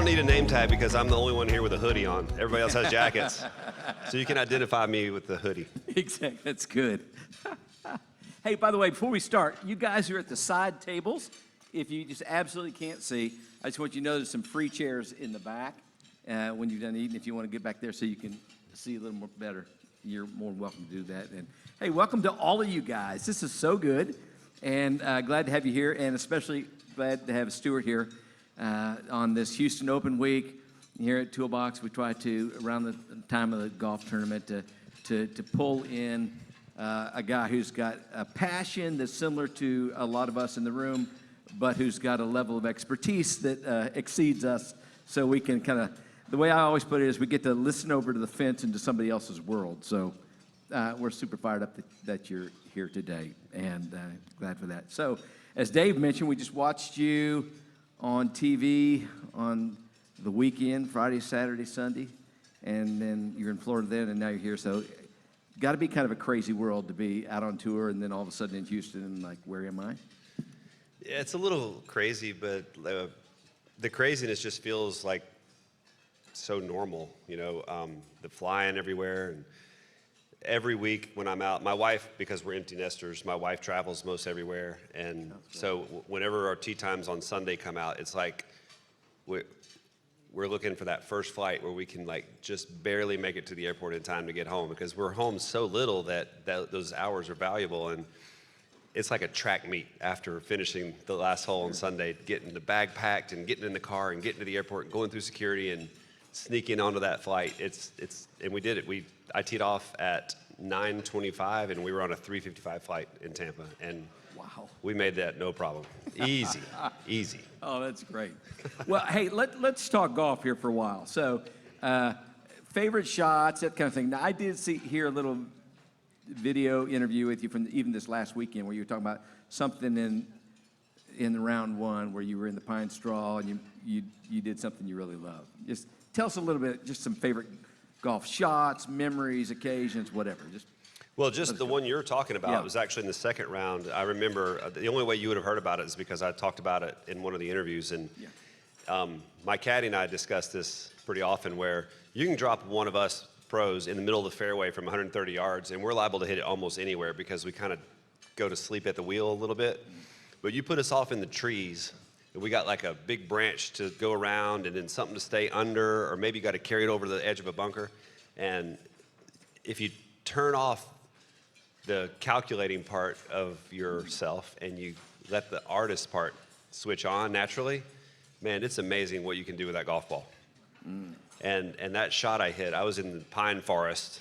need a name tag because I'm the only one here with a hoodie on. Everybody else has jackets. So you can identify me with the hoodie. Exactly, that's good. Hey, by the way, before we start, you guys are at the side tables. If you just absolutely can't see, I just want you to know there's some free chairs in the back when you're done eating. If you want to get back there so you can see a little more better, you're more than welcome to do that. And hey, welcome to all of you guys. This is so good, and glad to have you here, and especially glad to have Stewart here on this Houston Open week. Here at Toolbox, we try to, around the time of the golf tournament, to pull in a guy who's got a passion that's similar to a lot of us in the room, but who's got a level of expertise that exceeds us, so we can kind of, the way I always put it is we get to listen over to the fence into somebody else's world. So we're super fired up that you're here today, and glad for that. So as Dave mentioned, we just watched you on TV on the weekend, Friday, Saturday, Sunday, and then you're in Florida then, and now you're here. So got to be kind of a crazy world to be out on tour and then all of a sudden in Houston and like, where am I? Yeah, it's a little crazy, but the craziness just feels like so normal, you know, the flying everywhere. And every week when I'm out, my wife, because we're empty nesters, my wife travels most everywhere. And so whenever our tee times on Sunday come out, it's like we're looking for that first flight where we can like just barely make it to the airport in time to get home, because we're home so little that those hours are valuable. And it's like a track meet after finishing the last hole on Sunday, getting the bag packed and getting in the car and getting to the airport and going through security and sneaking onto that flight. And we did it. I teed off at 9:25 and we were on a 3:55 flight in Tampa. And wow, we made that no problem. Easy, easy. Oh, that's great. Well, hey, let's talk golf here for a while. So, favorite shots, that kind of thing. Now, I did hear a little video interview with you from even this last weekend where you were talking about something in the round one where you were in the pine straw and you did something you really love. Just tell us a little bit, just some favorite golf shots, memories, occasions, whatever. Well, just the one you're talking about was actually in the second round. I remember the only way you would have heard about it is because I talked about it in one of the interviews. And my caddy and I discussed this pretty often, where you can drop one of us pros in the middle of the fairway from 130 yards, and we're liable to hit it almost anywhere because we kind of go to sleep at the wheel a little bit. But you put us off in the trees, and we got like a big branch to go around and then something to stay under, or maybe you got to carry it over the edge of a bunker. And if you turn off the calculating part of yourself and you let the artist part switch on naturally, man, it's amazing what you can do with that golf ball. And that shot I hit, I was in the pine forest,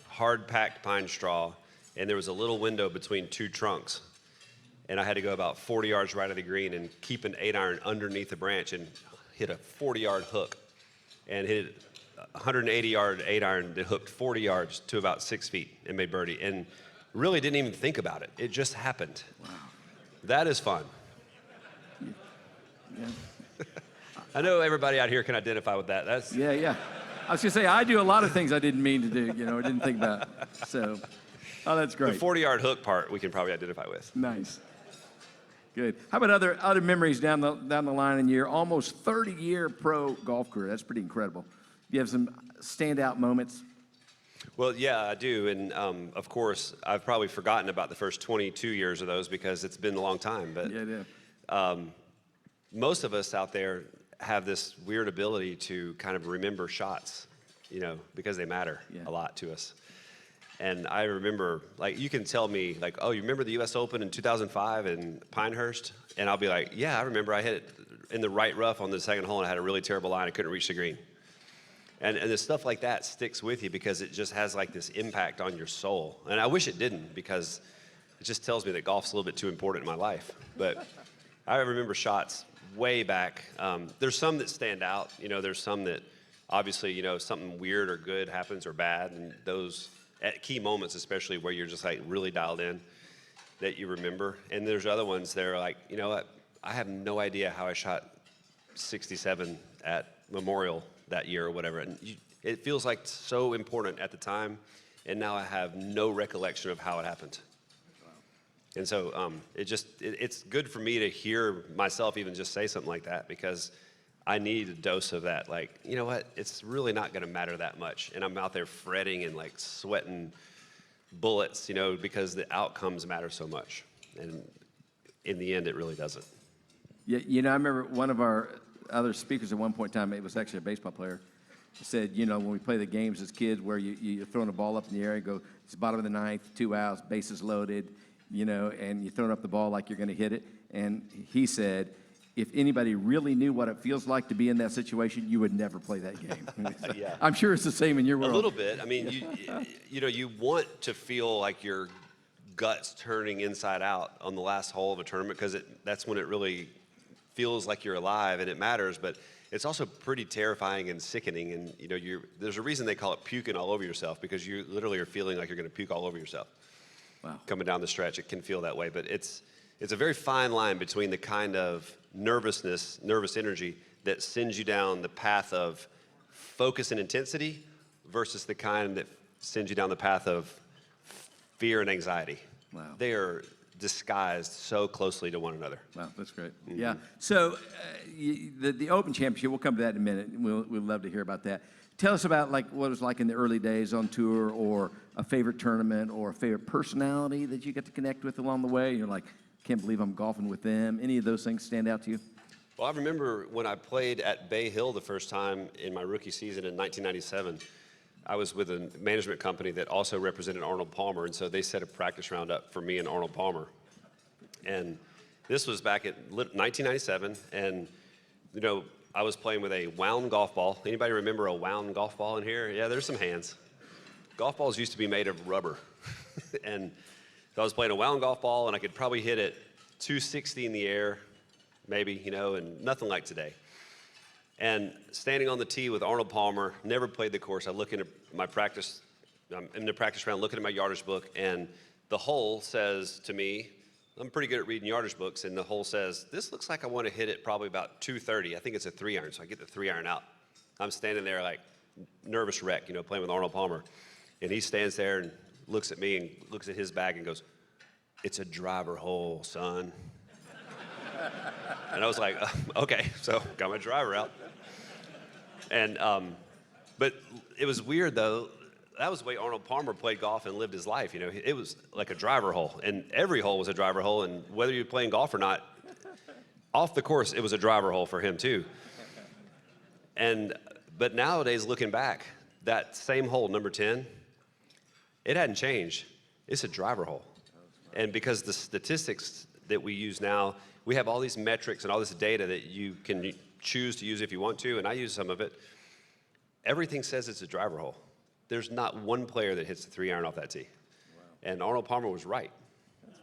hard-packed pine straw, and there was a little window between two trunks. And I had to go about 40 yards right of the green and keep an 8-iron underneath the branch and hit a 40-yard hook and hit a 180-yard 8-iron that hooked 40 yards to about 6 feet and made birdie. And really didn't even think about it. It just happened. Wow. That is fun. Yeah. I know everybody out here can identify with that. Yeah. I was gonna say, I do a lot of things I didn't mean to do, I didn't think about. So, oh, that's great. The 40-yard hook part we can probably identify with. Nice. Good. How about other memories down the line in your almost 30-year pro golf career? That's pretty incredible. Do you have some standout moments? Well, yeah, I do. And of course, I've probably forgotten about the first 22 years of those because it's been a long time. But Yeah. Most of us out there have this weird ability to kind of remember shots, because they matter a lot to us. And I remember, like, you can tell me, like, oh, you remember the U.S. Open in 2005 in Pinehurst? And I'll be like, yeah, I remember. I hit it in the right rough on the second hole, and I had a really terrible line. I couldn't reach the green. And the stuff like that sticks with you because it just has, like, this impact on your soul. And I wish it didn't, because it just tells me that golf's a little bit too important in my life. But I remember shots way back. There's some that stand out. There's some that, obviously, something weird or good happens or bad, and those at key moments, especially where you're just like really dialed in, that you remember. And there's other ones that are like, what? I have no idea how I shot 67 at Memorial that year or whatever. And it feels like so important at the time, and now I have no recollection of how it happened. And so it's good for me to hear myself even just say something like that, because I need a dose of that. Like, you know what? It's really not going to matter that much. And I'm out there fretting and like sweating bullets, you know, because the outcomes matter so much. And in the end, it really doesn't. Yeah, you know, I remember one of our other speakers at one point in time, it was actually a baseball player, said, you know, when we play the games as kids where you're throwing a ball up in the air and go, it's the bottom of the ninth, 2 outs, bases loaded, you know, and you're throwing up the ball like you're going to hit it. And he said, if anybody really knew what it feels like to be in that situation, you would never play that game. Yeah. I'm sure it's the same in your world. A little bit. I mean, you know, you want to feel like your guts turning inside out on the last hole of a tournament because that's when it really feels like you're alive and it matters. But it's also pretty terrifying and sickening. And, you know, there's a reason they call it puking all over yourself because you literally are feeling like you're going to puke all over yourself. Wow. Coming down the stretch, it can feel that way. But it's a very fine line between the kind of nervous energy that sends you down the path of focus and intensity versus the kind that sends you down the path of fear and anxiety. Wow. They are disguised so closely to one another. Wow, that's great. Mm-hmm. Yeah. So the Open Championship, we'll come to that in a minute. We'd love to hear about that. Tell us about like what it was like in the early days on tour, or a favorite tournament, or a favorite personality that you get to connect with along the way. You're like, can't believe I'm golfing with them. Any of those things stand out to you? Well, I remember when I played at Bay Hill the first time in my rookie season in 1997. I was with a management company that also represented Arnold Palmer, and so they set a practice round up for me and Arnold Palmer. And this was back in 1997, and you know, I was playing with a wound golf ball. Anybody remember a wound golf ball in here? Yeah, there's some hands. Golf balls used to be made of rubber. And so I was playing a wound golf ball, and I could probably hit it 260 in the air, maybe, you know, and nothing like today. And standing on the tee with Arnold Palmer, never played the course. I look into my practice, I'm in the practice round, looking at my yardage book, and the hole says to me, I'm pretty good at reading yardage books, and the hole says, this looks like I want to hit it probably about 230. I think it's a 3-iron, so I get the 3-iron out. I'm standing there like nervous wreck, you know, playing with Arnold Palmer. And he stands there and looks at me and looks at his bag and goes, it's a driver hole, son. And I was like, okay, so got my driver out. And, but it was weird though. That was the way Arnold Palmer played golf and lived his life. You know, it was like a driver hole, and every hole was a driver hole. And whether you're playing golf or not, off the course, it was a driver hole for him too. But nowadays, looking back, that same hole, number 10, it hadn't changed. It's a driver hole. And because the statistics that we use now, we have all these metrics and all this data that you can choose to use if you want to, and I use some of it. Everything says it's a driver hole. There's not one player that hits the 3-iron off that tee. Wow. And Arnold Palmer was right. That's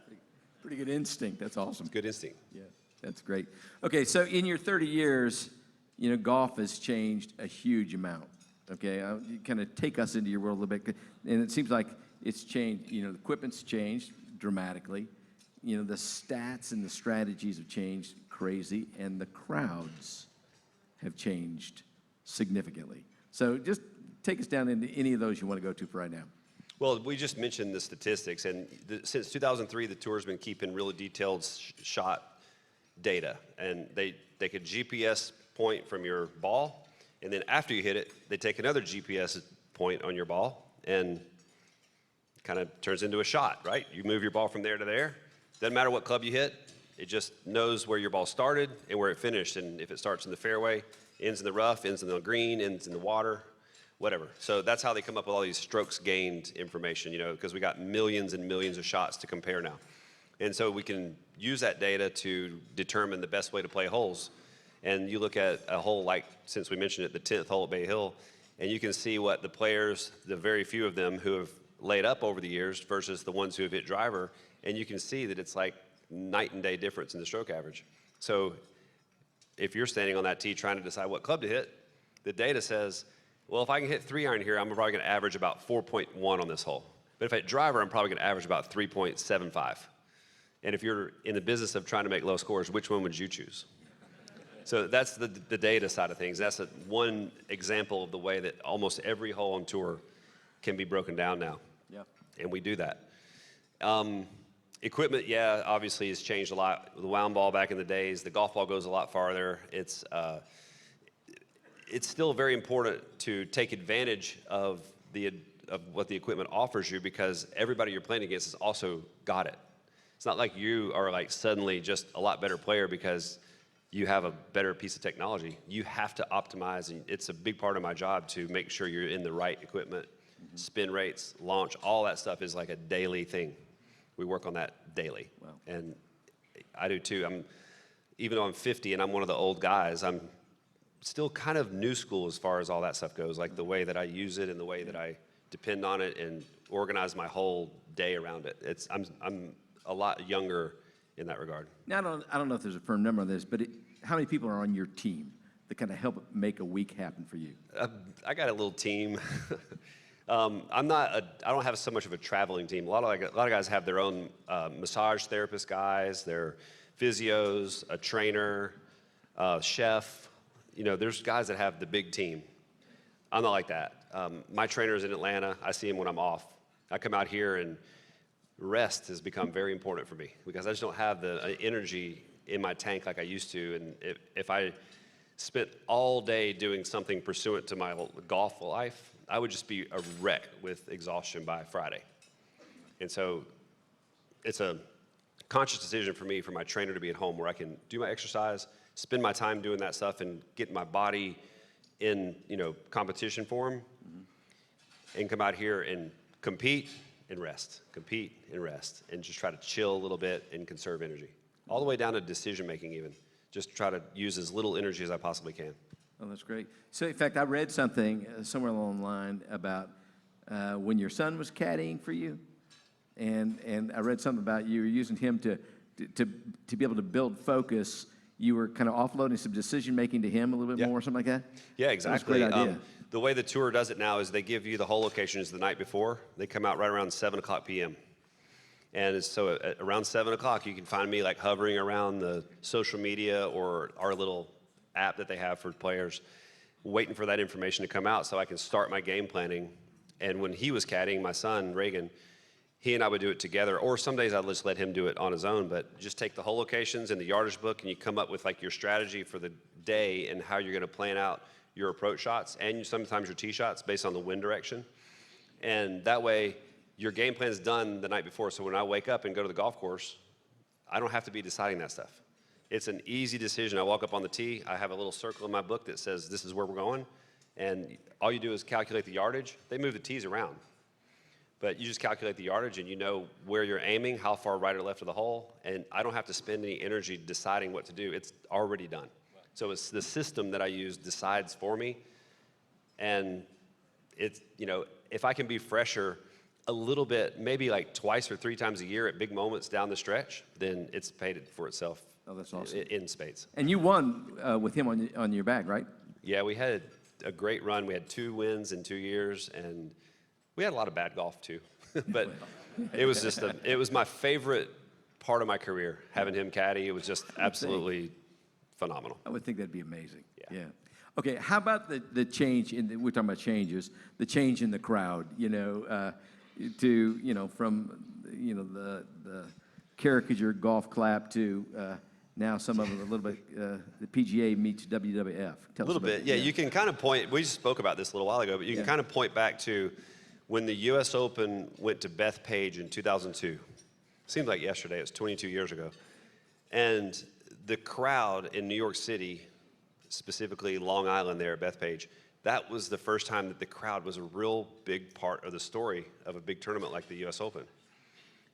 pretty good instinct. That's awesome. It's good instinct. Yeah, that's great. Okay, so in your 30 years, you know, golf has changed a huge amount. Okay, you kind of take us into your world a little bit, and it seems like it's changed. You know, the equipment's changed dramatically. You know, the stats and the strategies have changed crazy, and the crowds have changed significantly. So just take us down into any of those you want to go to for right now. Well, we just mentioned the statistics, and since 2003, the tour's been keeping really detailed shot data, and they could GPS point from your ball, and then after you hit it, they take another GPS point on your ball, and kind of turns into a shot, right? You move your ball from there to there. Doesn't matter what club you hit, it just knows where your ball started and where it finished, and if it starts in the fairway, ends in the rough, ends in the green, ends in the water, whatever. So that's how they come up with all these strokes gained information, you know, because we got millions and millions of shots to compare now. And so we can use that data to determine the best way to play holes. And you look at a hole like, since we mentioned it, the 10th hole at Bay Hill, and you can see what the players, the very few of them who have laid up over the years versus the ones who have hit driver, and you can see that it's like night and day difference in the stroke average. So if you're standing on that tee trying to decide what club to hit, the data says, well, if I can hit 3-iron here, I'm probably going to average about 4.1 on this hole. But if I hit driver, I'm probably going to average about 3.75. And if you're in the business of trying to make low scores, which one would you choose? So that's the data side of things. That's one example of the way that almost every hole on tour can be broken down now. Yeah. And we do that. Equipment, yeah, obviously has changed a lot. The wound ball back in the days, the golf ball goes a lot farther. It's it's still very important to take advantage of what the equipment offers you, because everybody you're playing against has also got it. It's not like you are like suddenly just a lot better player because you have a better piece of technology. You have to optimize, and it's a big part of my job to make sure you're in the right equipment. Spin rates, launch, all that stuff is like a daily thing. We work on that daily. Wow. And I do too. Even though I'm 50 and I'm one of the old guys, I'm still kind of new school as far as all that stuff goes, like the way that I use it and the way that I depend on it and organize my whole day around it. I'm a lot younger in that regard. Now, I don't know if there's a firm number on this, but how many people are on your team that kind of help make a week happen for you? I got a little team. I don't have so much of a traveling team. A lot of guys have their own massage therapist guys, their physios, a trainer, chef. There's guys that have the big team. I'm not like that. My trainer's in Atlanta. I see him when I'm off. I come out here, and rest has become very important for me because I just don't have the energy in my tank like I used to. And if I spent all day doing something pursuant to my golf life, I would just be a wreck with exhaustion by Friday. And so it's a conscious decision for me, for my trainer to be at home where I can do my exercise, spend my time doing that stuff, and get my body in competition form, and come out here and compete and rest, and just try to chill a little bit and conserve energy. All the way down to decision making even. Just try to use as little energy as I possibly can. Oh, that's great. So, in fact, I read something somewhere along the line about when your son was caddying for you, and I read something about you were using him to be able to build focus. You were kind of offloading some decision making to him a little bit more, or something like that? Yeah, exactly. That's a great idea. The way the tour does it now is they give you the whole locations the night before. They come out right around 7 o'clock p.m. And so at around 7 o'clock, you can find me like hovering around the social media or our little app that they have for players, waiting for that information to come out so I can start my game planning. And when he was caddying, my son, Reagan, he and I would do it together, or some days I'd just let him do it on his own, but just take the whole locations in the yardage book and you come up with like your strategy for the day and how you're gonna plan out your approach shots and sometimes your tee shots based on the wind direction. And that way, your game plan's done the night before, so when I wake up and go to the golf course, I don't have to be deciding that stuff. It's an easy decision. I walk up on the tee, I have a little circle in my book that says this is where we're going, and all you do is calculate the yardage. They move the tees around, but you just calculate the yardage and you know where you're aiming, how far right or left of the hole, and I don't have to spend any energy deciding what to do. It's already done. So it's the system that I use decides for me, and it's, if I can be fresher a little bit, maybe like twice or 3 times a year at big moments down the stretch, then it's paid for itself. Oh, that's awesome. In spades. And you won with him on your back, right? Yeah, we had a great run. We had 2 wins in 2 years, and we had a lot of bad golf too. But it was just it was my favorite part of my career, having him caddy. It was just absolutely phenomenal. I would think that'd be amazing. Yeah. Okay, how about the change we're talking about changes, the change in the crowd, from the caricature golf clap to now some of them a little bit, the PGA meets WWF. A little bit, yeah. You can kind of point, we spoke about this a little while ago, but you can kind of point back to when the US Open went to Bethpage in 2002. Seems like yesterday, it was 22 years ago. And the crowd in New York City, specifically Long Island there at Bethpage, that was the first time that the crowd was a real big part of the story of a big tournament like the US Open.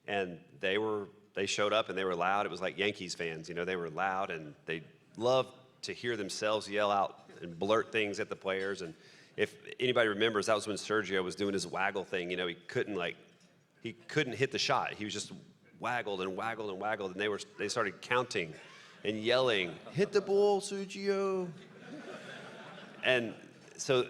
And they showed up and they were loud. It was like Yankees fans, they were loud and they loved to hear themselves yell out and blurt things at the players. And if anybody remembers, that was when Sergio was doing his waggle thing. He couldn't hit the shot. He was just waggled and waggled and waggled, and they started counting and yelling, "Hit the ball, Sergio." And so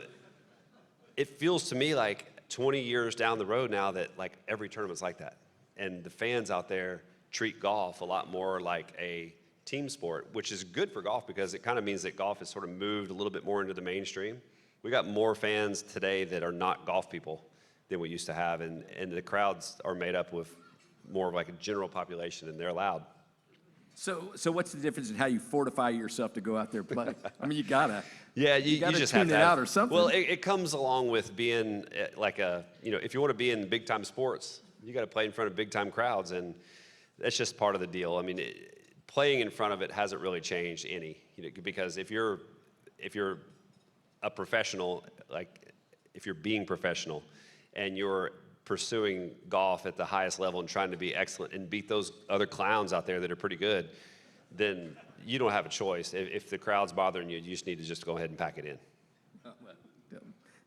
it feels to me like 20 years down the road now that like every tournament's like that. And the fans out there treat golf a lot more like a team sport, which is good for golf because it kind of means that golf has sort of moved a little bit more into the mainstream. We got more fans today that are not golf people than we used to have, and the crowds are made up with more of like a general population, and they're loud. So what's the difference in how you fortify yourself to go out there and play? I mean, you gotta. Yeah, You you gotta just tune have to it have, out or something. Well, it comes along with being like if you want to be in big time sports, you got to play in front of big time crowds, and that's just part of the deal. I mean, playing in front of it hasn't really changed any, because if you're a professional, like if you're being professional, and you're pursuing golf at the highest level and trying to be excellent and beat those other clowns out there that are pretty good, then you don't have a choice. If the crowd's bothering you, you just need to just go ahead and pack it in.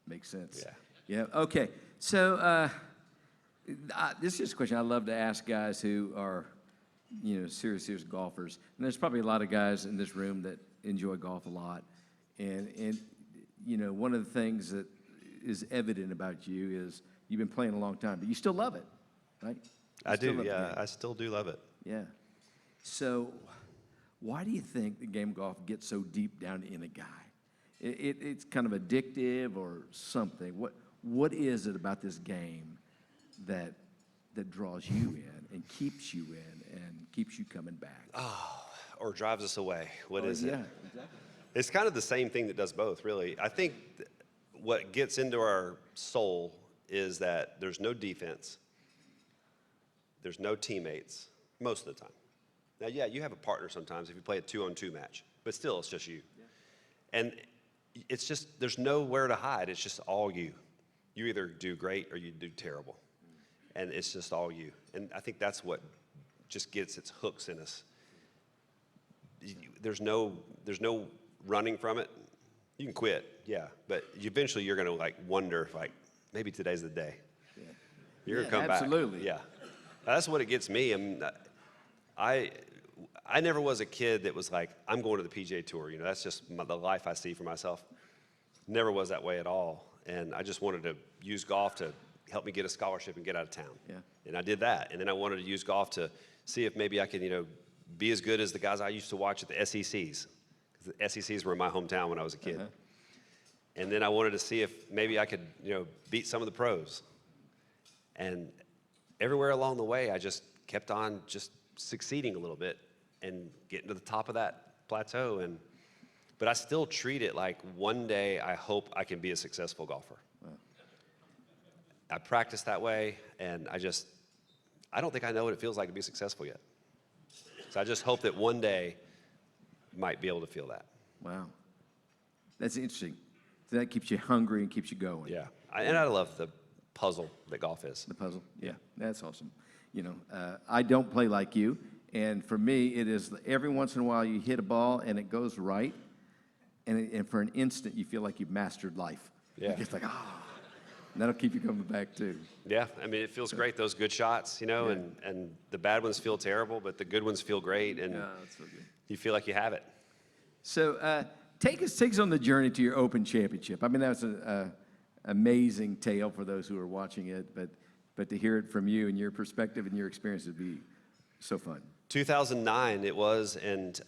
Makes sense. Yeah. Yeah. Okay. So this is just a question I love to ask guys who are, serious golfers. And there's probably a lot of guys in this room that enjoy golf a lot. And one of the things that is evident about you is you've been playing a long time, but you still love it, right? I do. Yeah, I still do love it. Yeah. So why do you think the game of golf gets so deep down in a guy? It's kind of addictive or something. What is it about this game that draws you in and keeps you in and keeps you coming back? Or drives us away. What is it? Yeah, exactly. It's kind of the same thing that does both, really. I think what gets into our soul is that there's no defense, there's no teammates most of the time. Now, yeah, you have a partner sometimes if you play a 2-on-2 match, but still, it's just you. Yeah. And it's just, there's nowhere to hide. It's just all you. You either do great or you do terrible. And it's just all you. And I think that's what just gets its hooks in us. There's no running from it. You can quit, yeah, but eventually you're going to wonder if maybe today's the day. Yeah. You're going to come absolutely. back. Yeah. That's what it gets me. I never was a kid that was like, I'm going to the PGA Tour. That's just the life I see for myself. Never was that way at all. And I just wanted to use golf to help me get a scholarship and get out of town. Yeah. And I did that. And then I wanted to use golf to see if maybe I could, be as good as the guys I used to watch at the SECs. The SECs were in my hometown when I was a kid. And then I wanted to see if maybe I could, beat some of the pros. And everywhere along the way, I just kept on just succeeding a little bit and getting to the top of that plateau. But I still treat it like one day I hope I can be a successful golfer. Wow. I practice that way, and I don't think I know what it feels like to be successful yet. So I just hope that one day might be able to feel that. Wow. That's interesting. So that keeps you hungry and keeps you going. Yeah. And I love the puzzle that golf is. The puzzle? Yeah. That's awesome. I don't play like you. And for me, it is every once in a while you hit a ball and it goes right. And for an instant, you feel like you've mastered life. Yeah. It's like, and that'll keep you coming back too. Yeah. I mean, it feels great, those good shots, and the bad ones feel terrible, but the good ones feel great. And that's so good. You feel like you have it. So take us on the journey to your Open Championship. I mean, that was an amazing tale for those who are watching it, but to hear it from you and your perspective and your experience would be so fun. 2009 it was, and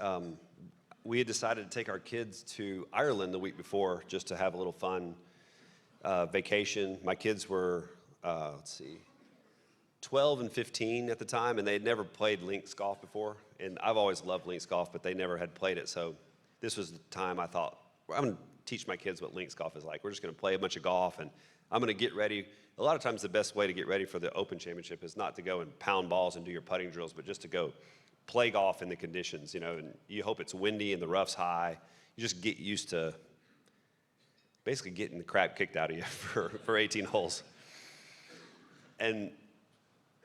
we had decided to take our kids to Ireland the week before just to have a little fun vacation. My kids were, 12 and 15 at the time, and they had never played links golf before. And I've always loved links golf, but they never had played it. So this was the time I thought, I'm going to teach my kids what links golf is like. We're just going to play a bunch of golf, and I'm going to get ready. A lot of times the best way to get ready for the Open Championship is not to go and pound balls and do your putting drills, but just to go play golf in the conditions, and you hope it's windy and the rough's high. You just get used to basically getting the crap kicked out of you for 18 holes. And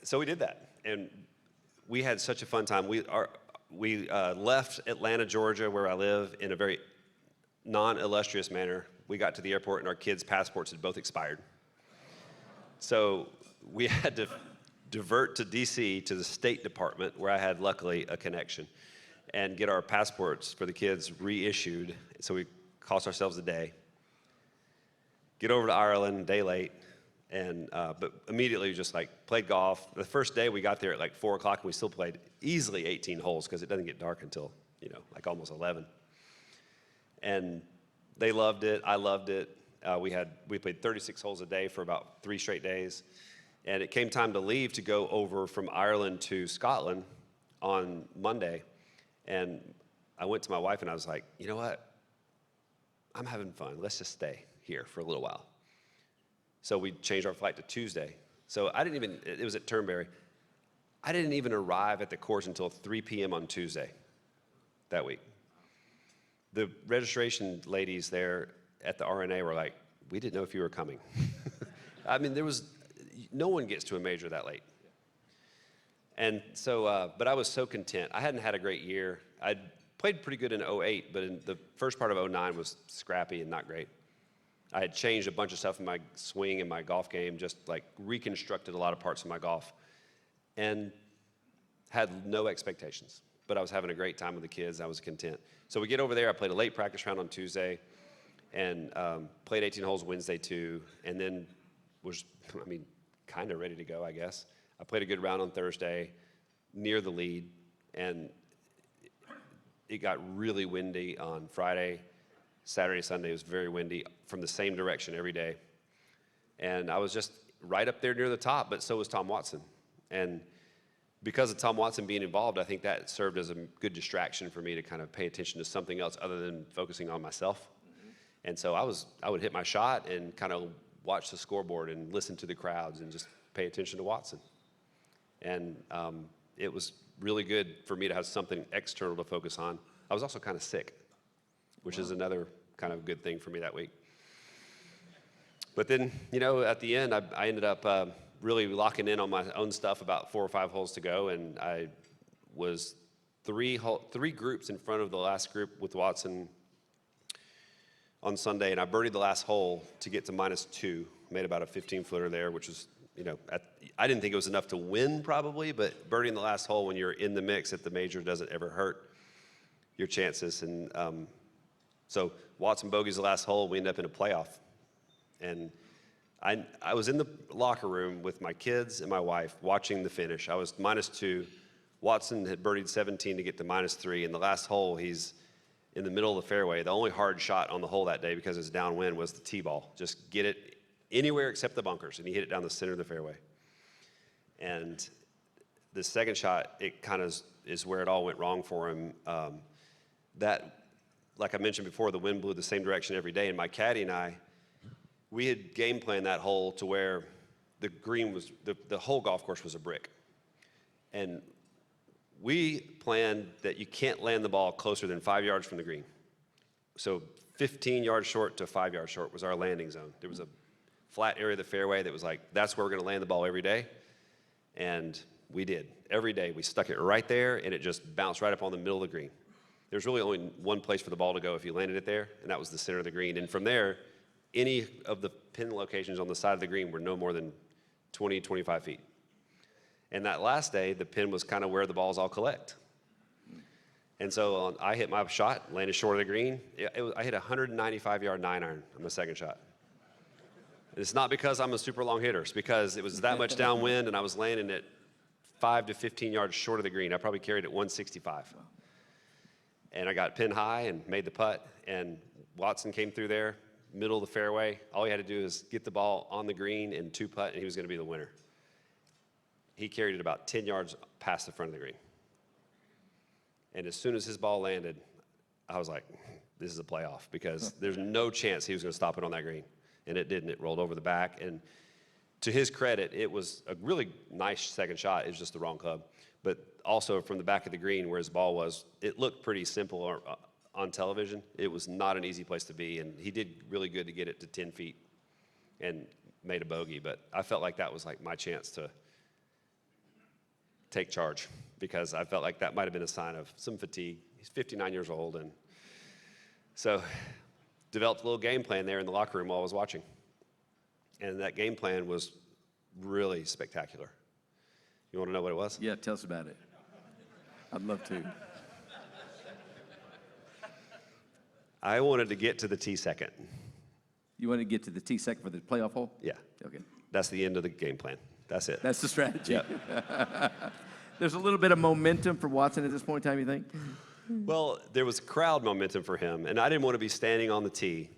so we did that, and we had such a fun time. We left Atlanta, Georgia, where I live, in a very non-illustrious manner. We got to the airport, and our kids' passports had both expired. So we had to divert to D.C. to the State Department, where I had, luckily, a connection, and get our passports for the kids reissued. So we cost ourselves a day. Get over to Ireland, a day late. But immediately just played golf. The first day we got there at 4 o'clock, and we still played easily 18 holes because it doesn't get dark until, almost 11. And they loved it. I loved it. We played 36 holes a day for about 3 straight days. And it came time to leave to go over from Ireland to Scotland on Monday. And I went to my wife and I was like, you know what? I'm having fun. Let's just stay here for a little while. So we changed our flight to Tuesday. So it was at Turnberry. I didn't even arrive at the course until 3 p.m. on Tuesday that week. The registration ladies there at the RNA were like, we didn't know if you were coming. I mean, no one gets to a major that late. And so, but I was so content. I hadn't had a great year. I'd played pretty good in 08, but in the first part of 09 was scrappy and not great. I had changed a bunch of stuff in my swing and my golf game, just like reconstructed a lot of parts of my golf, and had no expectations. But I was having a great time with the kids. I was content. So we get over there. I played a late practice round on Tuesday, and played 18 holes Wednesday too, and then was, kind of ready to go, I guess. I played a good round on Thursday, near the lead, and it got really windy on Friday. Saturday, Sunday was very windy from the same direction every day. And I was just right up there near the top, but so was Tom Watson. And because of Tom Watson being involved, I think that served as a good distraction for me to kind of pay attention to something else other than focusing on myself. And so I would hit my shot and kind of watch the scoreboard and listen to the crowds and just pay attention to Watson. And it was really good for me to have something external to focus on. I was also kind of sick, which is another kind of good thing for me that week. But then, at the end, I ended up really locking in on my own stuff about 4 or 5 holes to go, and I was three groups in front of the last group with Watson on Sunday, and I birdied the last hole to get to -2, made about a 15-footer there, which was, I didn't think it was enough to win probably, but birdieing the last hole when you're in the mix at the major doesn't ever hurt your chances. And so Watson bogeys the last hole, we end up in a playoff. And I was in the locker room with my kids and my wife watching the finish. I was -2. Watson had birdied 17 to get to -3. And the last hole, he's in the middle of the fairway. The only hard shot on the hole that day because it's downwind was the tee ball. Just get it anywhere except the bunkers. And he hit it down the center of the fairway. And the second shot, it kind of is where it all went wrong for him. Like I mentioned before, the wind blew the same direction every day. And my caddy and I, we had game planned that hole to where the green was, the whole golf course was a brick. And we planned that you can't land the ball closer than 5 yards from the green. So 15 yards short to 5 yards short was our landing zone. There was a flat area of the fairway that was like, that's where we're gonna land the ball every day. And we did. Every day, we stuck it right there, and it just bounced right up on the middle of the green. There's really only one place for the ball to go if you landed it there, and that was the center of the green. And from there, any of the pin locations on the side of the green were no more than 20, 25 feet. And that last day, the pin was kind of where the balls all collect. And so I hit my shot, landed short of the green. I hit a 195-yard 9-iron on the second shot. It's not because I'm a super long hitter. It's because it was that much downwind, and I was landing it 5 to 15 yards short of the green. I probably carried it 165. And I got pin high and made the putt, and Watson came through there, middle of the fairway. All he had to do is get the ball on the green and 2-putt, and he was going to be the winner. He carried it about 10 yards past the front of the green. And as soon as his ball landed, I was like, this is a playoff, because there's no chance he was going to stop it on that green. And it didn't. It rolled over the back. And to his credit, it was a really nice second shot. It was just the wrong club. But also from the back of the green where his ball was, it looked pretty simple on television. It was not an easy place to be. And he did really good to get it to 10 feet and made a bogey. But I felt like that was like my chance to take charge, because I felt like that might have been a sign of some fatigue. He's 59 years old. And so developed a little game plan there in the locker room while I was watching. And that game plan was really spectacular. You want to know what it was? Yeah, tell us about it. I'd love to. I wanted to get to the tee second. You want to get to the tee second for the playoff hole? Yeah. Okay. That's the end of the game plan. That's it. That's the strategy. Yep. There's a little bit of momentum for Watson at this point in time, you think? Well, there was crowd momentum for him, and I didn't want to be standing on the tee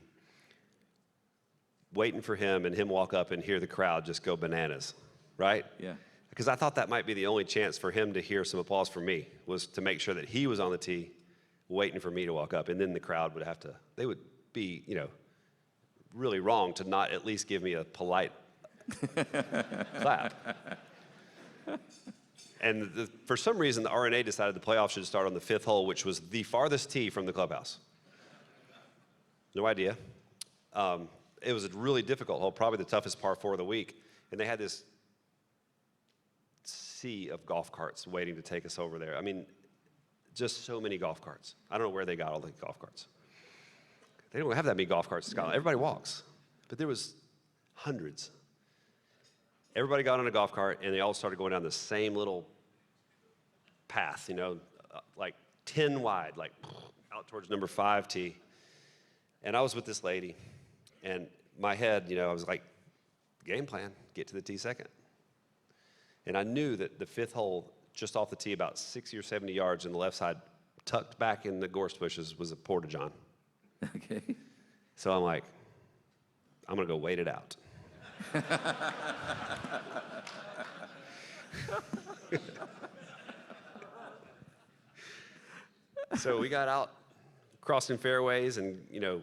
waiting for him and him walk up and hear the crowd just go bananas, right? Yeah. because I thought that might be the only chance for him to hear some applause from me, was to make sure that he was on the tee waiting for me to walk up, and then the crowd would have to, they would be, you know, really wrong to not at least give me a polite clap. And for some reason, the RNA decided the playoff should start on the 5th hole, which was the farthest tee from the clubhouse. No idea. It was a really difficult hole, probably the toughest par 4 of the week. And they had this sea of golf carts waiting to take us over there. I mean, just so many golf carts. I don't know where they got all the golf carts. They don't have that many golf carts in Scotland. Everybody walks. But there was hundreds. Everybody got on a golf cart, and they all started going down the same little path, you know, like 10 wide, like out towards number 5 tee. And I was with this lady, and my head, you know, I was like, game plan, get to the tee second. And I knew that the 5th hole, just off the tee, about 60 or 70 yards on the left side, tucked back in the gorse bushes, was a porta-john. Okay. So I'm like, I'm gonna go wait it out. So we got out crossing fairways, and you know,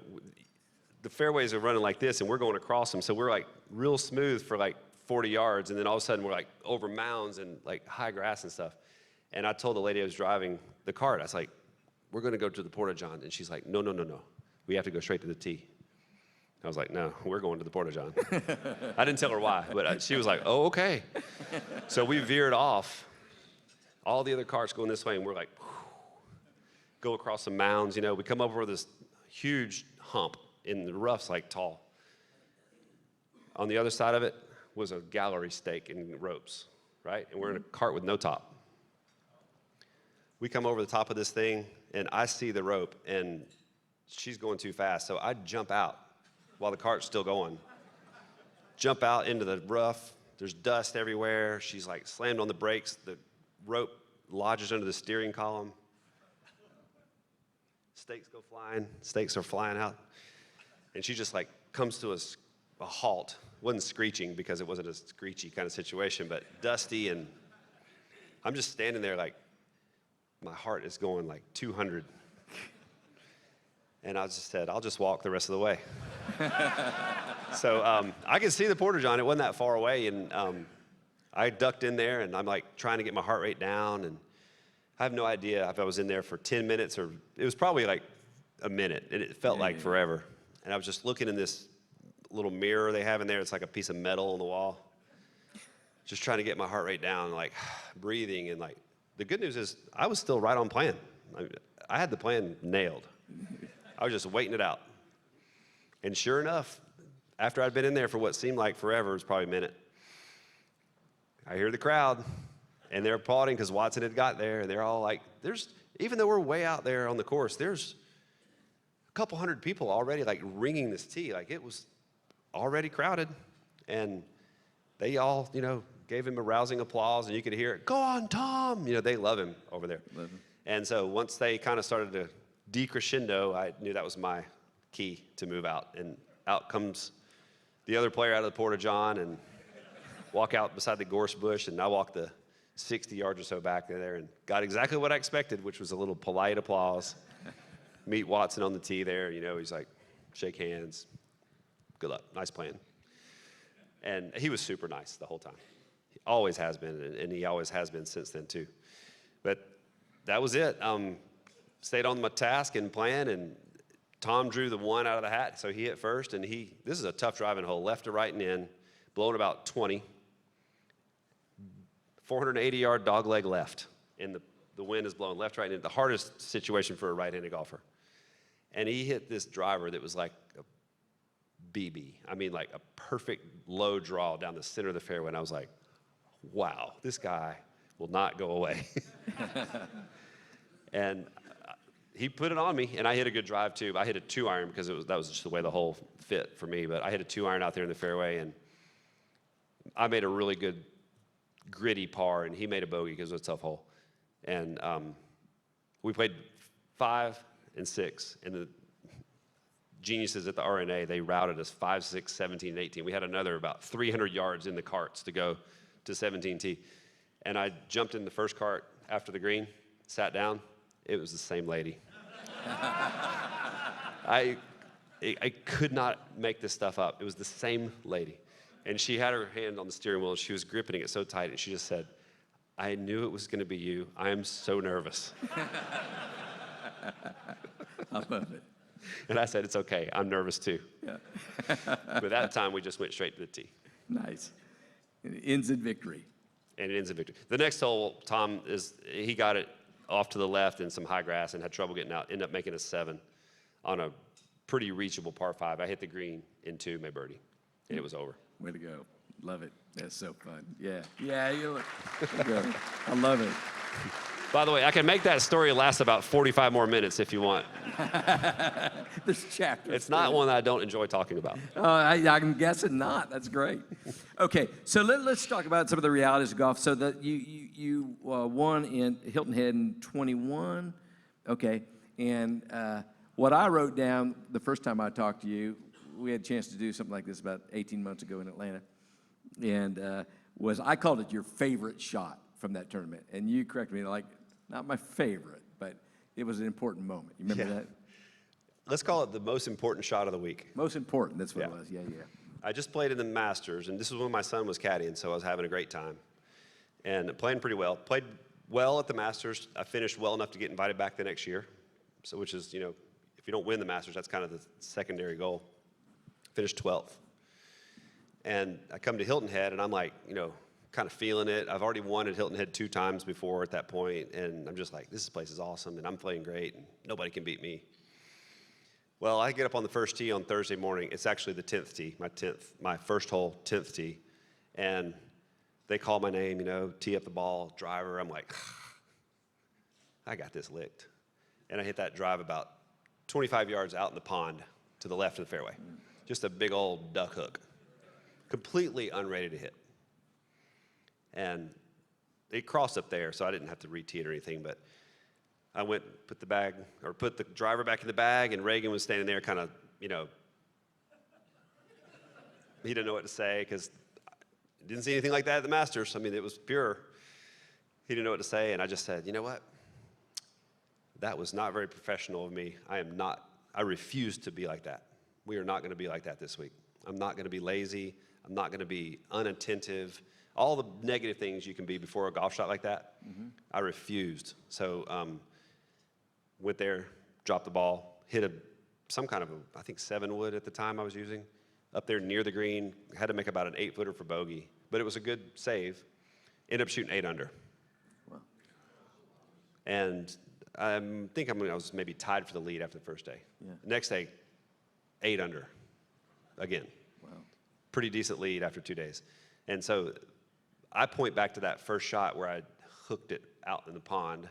the fairways are running like this, and we're going across them. So we're like real smooth for like 40 yards, and then all of a sudden we're like over mounds and like high grass and stuff. And I told the lady I was driving the cart, I was like, we're gonna go to the porta-john. And she's like, no, no, no, no. We have to go straight to the tee. I was like, no, we're going to the porta-john. I didn't tell her why, but she was like, oh, okay. So we veered off. All the other carts going this way, and we're like, whew, go across some mounds. You know, we come over this huge hump, and the rough's like tall. On the other side of it was a gallery stake and ropes, right? And we're in a cart with no top. We come over the top of this thing, and I see the rope, and she's going too fast, so I jump out while the cart's still going. Jump out into the rough. There's dust everywhere. She's like slammed on the brakes. The rope lodges under the steering column. Stakes go flying. Stakes are flying out. And she just like comes to a halt. Wasn't screeching because it wasn't a screechy kind of situation, but dusty, and I'm just standing there like my heart is going like 200. And I just said, I'll just walk the rest of the way. So I could see the porta-john. It wasn't that far away. And I ducked in there, and I'm like trying to get my heart rate down. And I have no idea if I was in there for 10 minutes or it was probably like a minute. And it felt like forever. And I was just looking in this little mirror they have in there. It's like a piece of metal on the wall. Just trying to get my heart rate down, like breathing. And like the good news is I was still right on plan. I had the plan nailed. I was just waiting it out. And sure enough, after I'd been in there for what seemed like forever, it was probably a minute, I hear the crowd, and they're applauding because Watson had got there, and they're all like, even though we're way out there on the course, there's a couple hundred people already like ringing this tee. Like it was already crowded. And they all, you know, gave him a rousing applause, and you could hear it, go on, Tom. You know, they love him over there. Love him. And so once they kind of started to decrescendo, I knew that was my key to move out. And out comes the other player out of the porta-john and walk out beside the gorse bush, and I walked the 60 yards or so back there and got exactly what I expected, which was a little polite applause. Meet Watson on the tee there, you know, he's like, shake hands, good luck, nice plan. And he was super nice the whole time. He always has been, and he always has been since then too. But that was it. Stayed on my task and plan, and Tom drew the one out of the hat, so he hit first, and this is a tough driving hole, left to right and in, blowing about 20, 480-yard dog leg left, and the wind is blowing left, right, and in. The hardest situation for a right-handed golfer. And he hit this driver that was like a BB. I mean, like a perfect low draw down the center of the fairway, and I was like, wow, this guy will not go away. And he put it on me, and I hit a good drive too. I hit a 2-iron because that was just the way the hole fit for me. But I hit a 2-iron out there in the fairway, and I made a really good gritty par, and he made a bogey because it was a tough hole. And we played 5 and 6, and the geniuses at the RNA, they routed us 5, 6, 17, and 18. We had another about 300 yards in the carts to go to 17 tee. And I jumped in the first cart after the green, sat down. It was the same lady. I could not make this stuff up. It was the same lady. And she had her hand on the steering wheel, and she was gripping it so tight, and she just said, I knew it was going to be you. I am so nervous. I love it. And I said, it's okay. I'm nervous too. Yeah. But that time, we just went straight to the tee. Nice. And it ends in victory. And it ends in victory. The next hole, Tom, he got it off to the left in some high grass and had trouble getting out. Ended up making a 7 on a pretty reachable par 5. I hit the green in 2, made birdie, and it was over. Way to go. Love it. That's so fun. Yeah. Yeah, you look good. I love it. By the way, I can make that story last about 45 more minutes if you want. This chapter. It's not one that I don't enjoy talking about. I'm guessing not. That's great. Okay, so let's talk about some of the realities of golf. So that you won in Hilton Head in 21. Okay, and what I wrote down the first time I talked to you, we had a chance to do something like this about 18 months ago in Atlanta, and was I called it your favorite shot from that tournament, and you corrected me, like, not my favorite, but it was an important moment. You remember that? Let's call it the most important shot of the week. Most important, that's what it was, yeah. I just played in the Masters, and this was when my son was caddying, so I was having a great time. And playing pretty well. Played well at the Masters. I finished well enough to get invited back the next year, so which is, if you don't win the Masters, that's kind of the secondary goal. Finished 12th. And I come to Hilton Head, and I'm like, kind of feeling it. I've already won at Hilton Head 2 times before at that point, and I'm just like, this place is awesome, and I'm playing great, and nobody can beat me. Well, I get up on the first tee on Thursday morning. It's actually the 10th tee, my first hole, 10th tee, and they call my name, tee up the ball, driver. I'm like, I got this licked. And I hit that drive about 25 yards out in the pond to the left of the fairway. Just a big old duck hook, completely unready to hit. And it crossed up there, so I didn't have to re-tee it or anything, but I went, put the driver back in the bag, and Reagan was standing there kind of, he didn't know what to say because I didn't see anything like that at the Masters. I mean, it was pure. He didn't know what to say, and I just said, you know what? That was not very professional of me. I refuse to be like that. We are not going to be like that this week. I'm not going to be lazy. I'm not going to be unattentive. All the negative things you can be before a golf shot like that, I refused. So went there, dropped the ball, hit some kind of I think 7-wood at the time I was using, up there near the green. Had to make about an 8-footer for bogey, but it was a good save. Ended up shooting 8 under. Wow. And I was maybe tied for the lead after the first day. Yeah. Next day, 8 under again. Wow. Pretty decent lead after 2 days. And so I point back to that first shot where I hooked it out in the pond.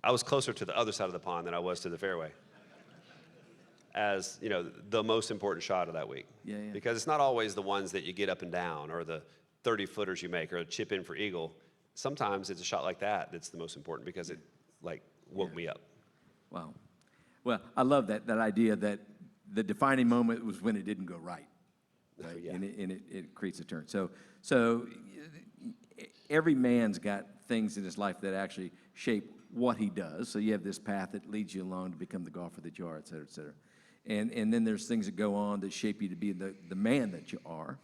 I was closer to the other side of the pond than I was to the fairway as, the most important shot of that week. Yeah. Because it's not always the ones that you get up and down or the 30-footers you make or a chip in for eagle. Sometimes it's a shot like that that's the most important because it, woke me up. Wow. Well, I love that idea that the defining moment was when it didn't go right. Right? Yeah. And it creates a turn. So every man's got things in his life that actually shape what he does. So you have this path that leads you along to become the golfer that you are, et cetera, et cetera. And then there's things that go on that shape you to be the man that you are.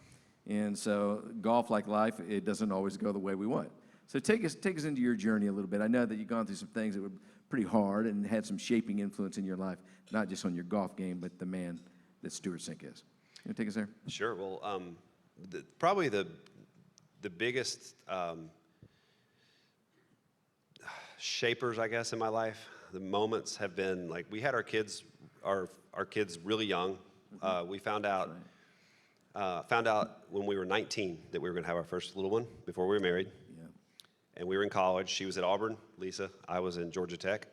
And so golf, like life, it doesn't always go the way we want. So take us into your journey a little bit. I know that you've gone through some things that were pretty hard and had some shaping influence in your life, not just on your golf game, but the man that Stewart Cink is. You want to take us there? Sure. Well, probably the biggest shapers, I guess, in my life, the moments have been we had our kids really young. We found out when we were 19 that we were going to have our first little one before we were married. Yeah. And we were in college. She was at Auburn, Lisa. I was in Georgia Tech.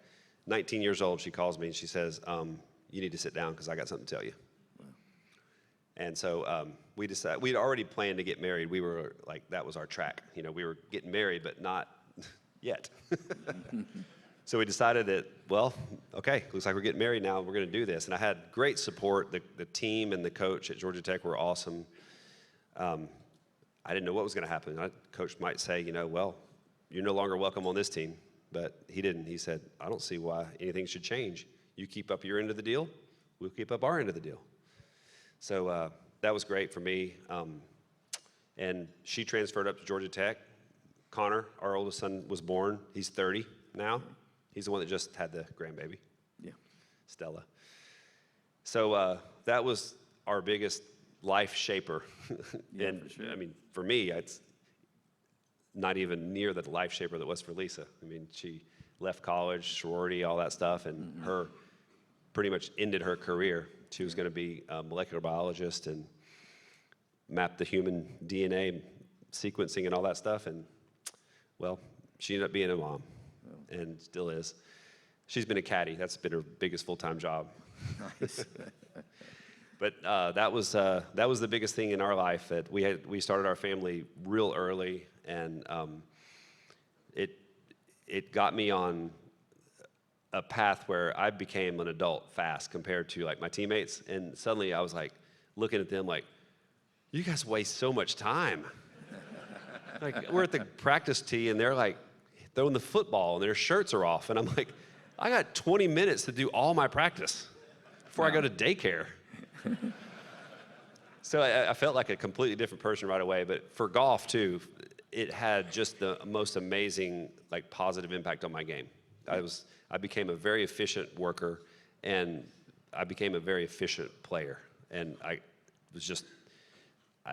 19 years old, she calls me and she says, you need to sit down because I got something to tell you. Wow. And so we decided, we'd already planned to get married. We were that was our track. We were getting married, but not yet. So we decided that, okay, looks like we're getting married now. We're going to do this. And I had great support. The team and the coach at Georgia Tech were awesome. I didn't know what was going to happen. Coach might say, you're no longer welcome on this team. But he didn't. He said, I don't see why anything should change. You keep up your end of the deal, we'll keep up our end of the deal. So that was great for me. And she transferred up to Georgia Tech. Connor, our oldest son, was born. He's 30 now. He's the one that just had the grandbaby. Yeah. Stella. So that was our biggest life shaper. Yeah, And for sure. I mean, for me, it's not even near the life shaper that was for Lisa. I mean, she left college, sorority, all that stuff, and her pretty much ended her career. She was going to be a molecular biologist and map the human DNA sequencing and all that stuff. And, well, she ended up being a mom and still is. She's been a caddy. That's been her biggest full-time job. Nice. But that was the biggest thing in our life. That we started our family real early, and it got me on a path where I became an adult fast compared to like my teammates. And suddenly I was like looking at them like, you guys waste so much time. Like we're at the practice tee and they're like throwing the football and their shirts are off, and I'm like, I got 20 minutes to do all my practice before I go to daycare. So I felt like a completely different person right away. But for golf too, it had just the most amazing like positive impact on my game. I became a very efficient worker, and I became a very efficient player. And I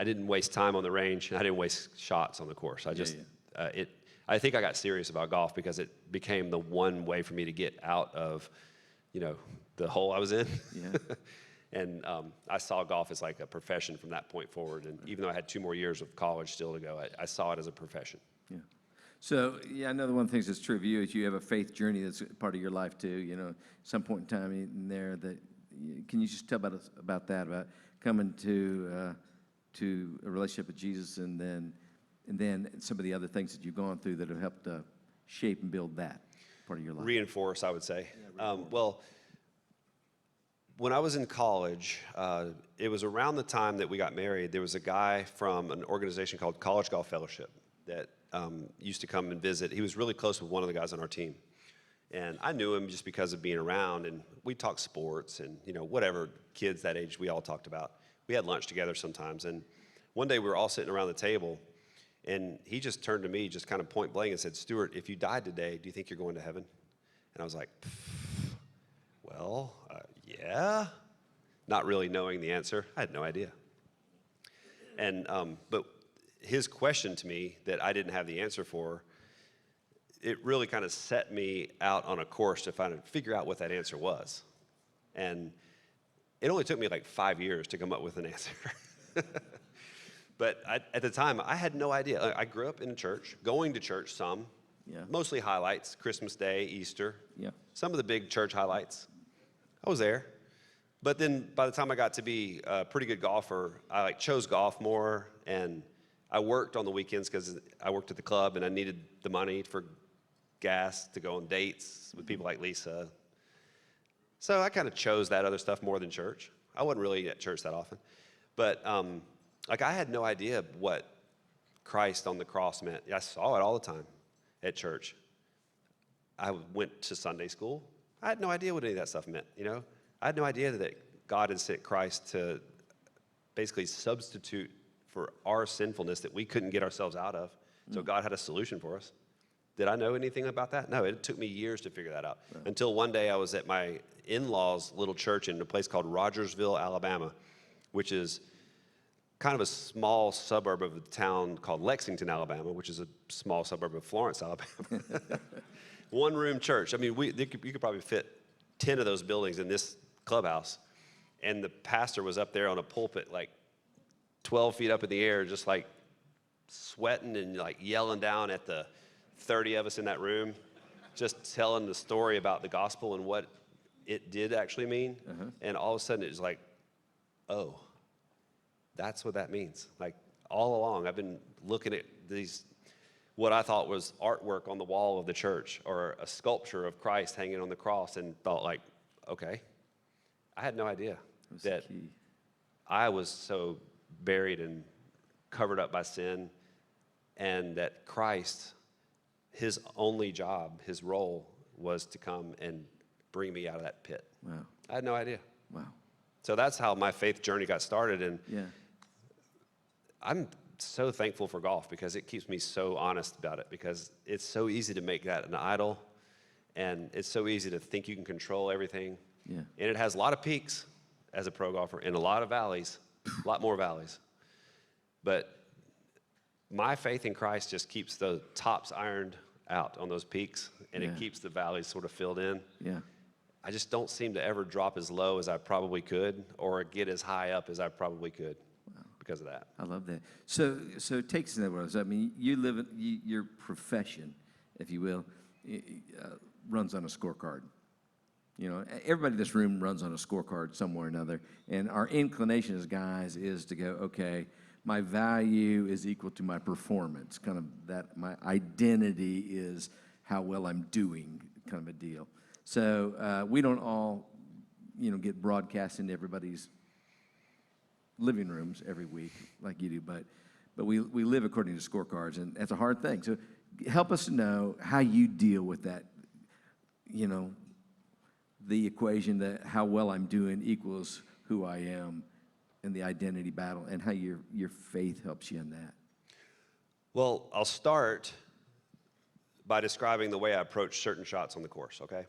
didn't waste time on the range, and I didn't waste shots on the course. I think I got serious about golf because it became the one way for me to get out of, the hole I was in. Yeah. And I saw golf as like a profession from that point forward. And even though I had 2 more years of college still to go, I saw it as a profession. Yeah. So, yeah, another one of the things that's true of you is you have a faith journey that's part of your life too. Some point in time in there can you just tell about that, about coming to a relationship with Jesus, and then some of the other things that you've gone through that have helped shape and build that part of your life? Reinforce, I would say. Well, when I was in college, it was around the time that we got married. There was a guy from an organization called College Golf Fellowship that used to come and visit. He was really close with one of the guys on our team. And I knew him just because of being around, and we talked sports and, whatever kids that age we all talked about. We had lunch together sometimes. And one day we were all sitting around the table, and he just turned to me just kind of point blank and said, Stewart, if you died today, do you think you're going to heaven? And I was like, well, yeah. Not really knowing the answer. I had no idea. And but his question to me that I didn't have the answer for, it really kind of set me out on a course to figure out what that answer was. And it only took me like 5 years to come up with an answer. But at the time, I had no idea. I grew up in a church, going to church some, mostly highlights, Christmas Day, Easter, some of the big church highlights. I was there. But then by the time I got to be a pretty good golfer, I chose golf more, and I worked on the weekends because I worked at the club and I needed the money for gas to go on dates with people like Lisa. So I kind of chose that other stuff more than church. I wasn't really at church that often. But I had no idea what Christ on the cross meant. I saw it all the time at church. I went to Sunday school. I had no idea what any of that stuff meant, I had no idea that God had sent Christ to basically substitute for our sinfulness that we couldn't get ourselves out of. So God had a solution for us. Did I know anything about that? No, it took me years to figure that out. Right. Until one day I was at my in-laws' little church in a place called Rogersville, Alabama, which is kind of a small suburb of a town called Lexington, Alabama, which is a small suburb of Florence, Alabama. One-room church. I mean, you could probably fit 10 of those buildings in this clubhouse. And the pastor was up there on a pulpit like 12 feet up in the air, just like sweating and like yelling down at the 30 of us in that room, just telling the story about the gospel and what it did actually mean. And all of a sudden it was like, oh, that's what that means. Like all along, I've been looking at these, what I thought was artwork on the wall of the church or a sculpture of Christ hanging on the cross, and thought like, okay, I had no idea that I was so buried and covered up by sin, and that Christ, his only job, his role, was to come and bring me out of that pit. Wow. I had no idea. Wow. So that's how my faith journey got started. And Yeah. I'm so thankful for golf because it keeps me so honest about it, because it's so easy to make that an idol, and it's so easy to think you can control everything. Yeah. And it has a lot of peaks as a pro golfer and a lot of valleys, a lot more valleys. But my faith in Christ just keeps the tops ironed out on those peaks, and Yeah. it keeps the valleys sort of filled in. Yeah. I just don't seem to ever drop as low as I probably could or get as high up as I probably could because of that. I love that. So take us in that world. I mean, your profession, if you will, runs on a scorecard. You know, everybody in this room runs on a scorecard somewhere or another, and our inclination as guys is to go, okay, my value is equal to my performance, kind of that my identity is how well I'm doing, kind of a deal. So we don't all, get broadcast into everybody's living rooms every week like you do, but we live according to scorecards, and that's a hard thing. So help us to know how you deal with that, the equation that how well I'm doing equals who I am in the identity battle, and how your faith helps you in that. Well, I'll start by describing the way I approach certain shots on the course, okay?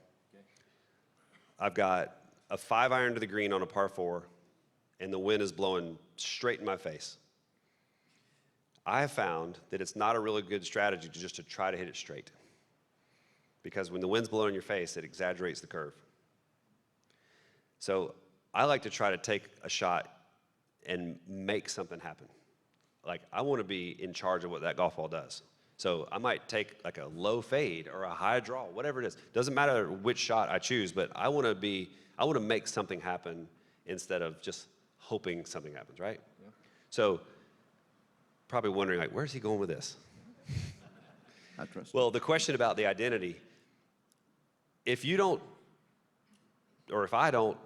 I've got a 5-iron to the green on a par 4, and the wind is blowing straight in my face. I have found that it's not a really good strategy to try to hit it straight, because when the wind's blowing in your face, it exaggerates the curve. So I like to try to take a shot and make something happen. Like, I want to be in charge of what that golf ball does. So I might take like a low fade or a high draw, whatever it is. Doesn't matter which shot I choose, but I want to make something happen instead of just hoping something happens, right? Yeah. So probably wondering, like, where's he going with this? I trust. Well, the question about the identity, if I don't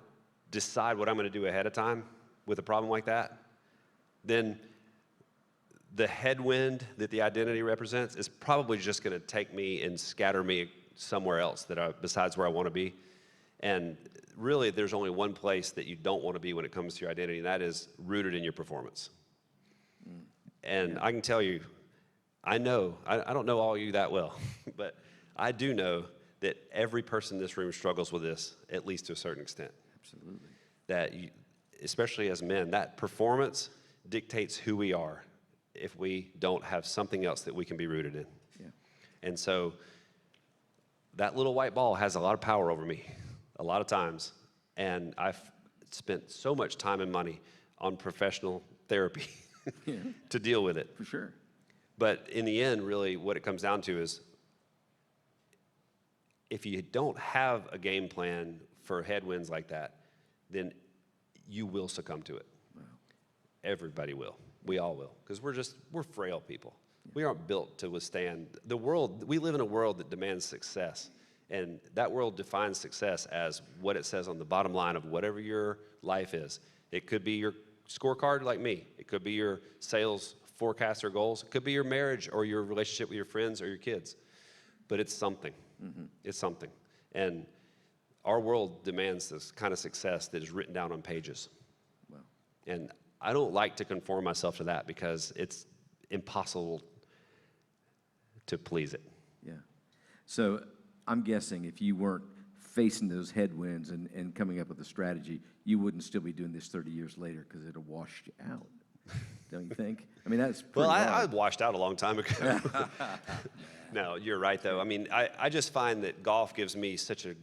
decide what I'm going to do ahead of time with a problem like that, then the headwind that the identity represents is probably just going to take me and scatter me somewhere else besides where I want to be. And really, there's only one place that you don't want to be when it comes to your identity, and that is rooted in your performance. And I can tell you, I don't know all you that well, but I do know that every person in this room struggles with this, at least to a certain extent. Absolutely. That especially as men, that performance dictates who we are if we don't have something else that we can be rooted in. Yeah. And so that little white ball has a lot of power over me a lot of times, and I've spent so much time and money on professional therapy to deal with it. For sure. But in the end, really, what it comes down to is if you don't have a game plan for headwinds like that, then you will succumb to it. Wow. Everybody will. We all will, because we're frail people. Yeah. We aren't built to withstand the world. We live in a world that demands success, and that world defines success as what it says on the bottom line of whatever your life is. It could be your scorecard like me. It could be your sales forecast or goals. It could be your marriage or your relationship with your friends or your kids, but it's something. Mm-hmm. It's something. And our world demands this kind of success that is written down on pages. Wow. And I don't like to conform myself to that because it's impossible to please it. Yeah. So I'm guessing if you weren't facing those headwinds and coming up with a strategy, you wouldn't still be doing this 30 years later because it'll wash you out. Don't you think? I mean, that's pretty I washed out a long time ago. No, you're right, though. I mean, I just find that golf gives me such an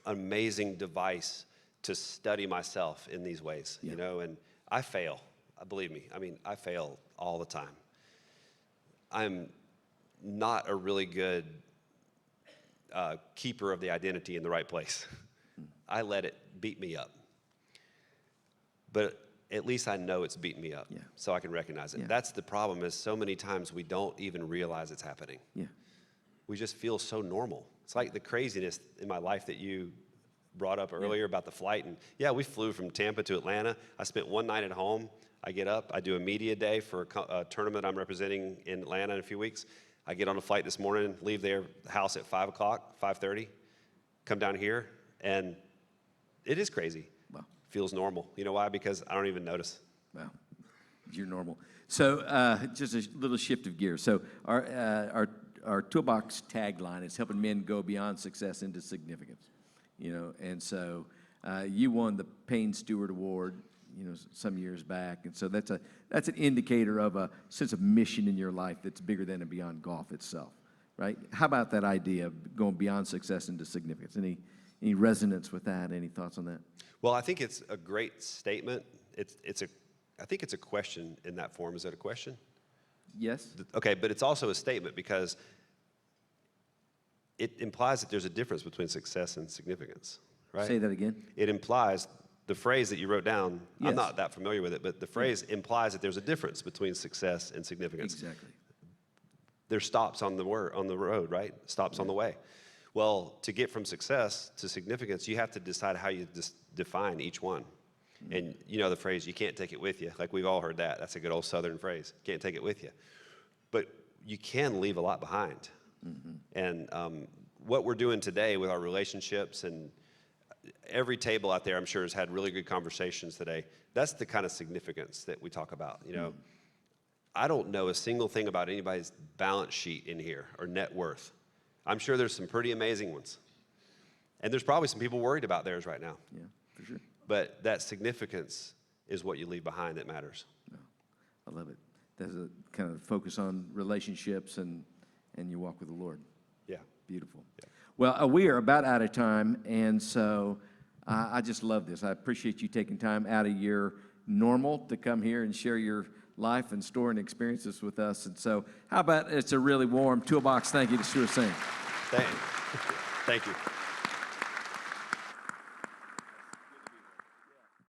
amazing device to study myself in these ways, and I fail. Believe me. I mean, I fail all the time. I'm not a really good keeper of the identity in the right place. I let it beat me up. But at least I know it's beating me up, so I can recognize it. Yeah. That's the problem, is so many times we don't even realize it's happening. Yeah. We just feel so normal. It's like the craziness in my life that you brought up earlier about the flight. And we flew from Tampa to Atlanta. I spent one night at home. I get up, I do a media day for a tournament I'm representing in Atlanta in a few weeks. I get on a flight this morning, leave the house at 5 o'clock, 5:30, come down here, and it is crazy. Wow. Feels normal. You know why? Because I don't even notice. Wow, you're normal. So just a little shift of gears. So our Toolbox tagline is helping men go beyond success into significance. You know, and so you won the Payne Stewart Award, you know, some years back, and so that's an indicator of a sense of mission in your life that's bigger than and beyond golf itself, right? How about that idea of going beyond success into significance? Any resonance with that? Any thoughts on that? Well, I think it's a great statement. I think it's a question in that form. Is that a question? Yes. Okay, but it's also a statement because it implies that there's a difference between success and significance, right? Say that again. It implies the phrase that you wrote down. Yes. I'm not that familiar with it, but the phrase implies that there's a difference between success and significance. Exactly. There's stops on the road, right? Stops on the way. Well, to get from success to significance, you have to decide how you define each one. And you know the phrase, you can't take it with you. Like we've all heard that. That's a good old Southern phrase. Can't take it with you. But you can leave a lot behind. And what we're doing today with our relationships, and every table out there, I'm sure, has had really good conversations today. That's the kind of significance that we talk about. You know, I don't know a single thing about anybody's balance sheet in here or net worth. I'm sure there's some pretty amazing ones. And there's probably some people worried about theirs right now. Yeah, for sure. But that significance is what you leave behind that matters. No, I love it. There's a kind of focus on relationships and you walk with the Lord. Yeah. Beautiful. Yeah. Well, we are about out of time, and so I just love this. I appreciate you taking time out of your normal to come here and share your life and story and experiences with us. And so how about it's a really warm Toolbox thank you to Stewart Cink. Thank you.